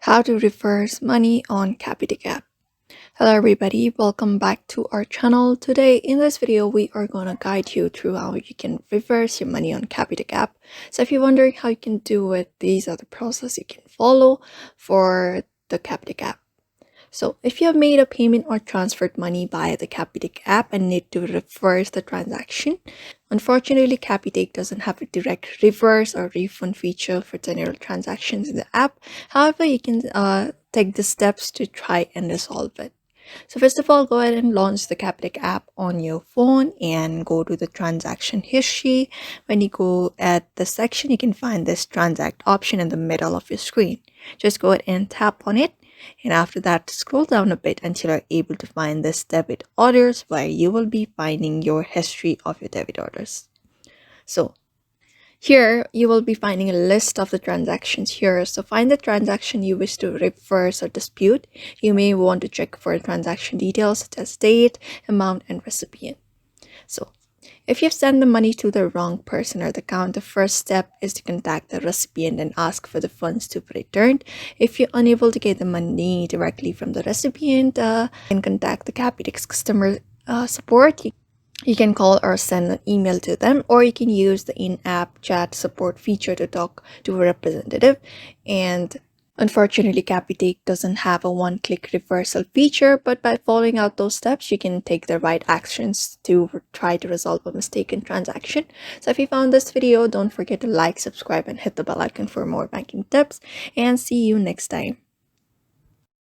How to reverse money on Capitec App. Hello everybody, welcome back to our channel. Today in this video we are going to guide you through how you can reverse your money on Capitec App. So if you're wondering how you can do it, these are the process you can follow for the Capitec App. So if you have made a payment or transferred money via the Capitec app and need to reverse the transaction, unfortunately Capitec doesn't have a direct reverse or refund feature for general transactions in the app. However, you can take the steps to try and resolve it. So first of all, go ahead and launch the Capitec app on your phone and go to the transaction history. When you go at the section, you can find this transact option in the middle of your screen. Just go ahead and tap on it. And after that, scroll down a bit until you're able to find this debit orders, where you will be finding your history of your debit orders. So here you will be finding a list of the transactions here. So find the transaction you wish to reverse or dispute. You may want to check for transaction details such as date, amount, and recipient. So if you've sent the money to the wrong person or the account, the first step is to contact the recipient and ask for the funds to be returned. If you're unable to get the money directly from the recipient, you can contact the Capitec's customer support. You can call or send an email to them, or you can use the in-app chat support feature to talk to a representative. And unfortunately, Capitec doesn't have a one-click reversal feature, but by following out those steps, you can take the right actions to try to resolve a mistaken transaction. So if you found this video, don't forget to like, subscribe, and hit the bell icon for more banking tips, and see you next time.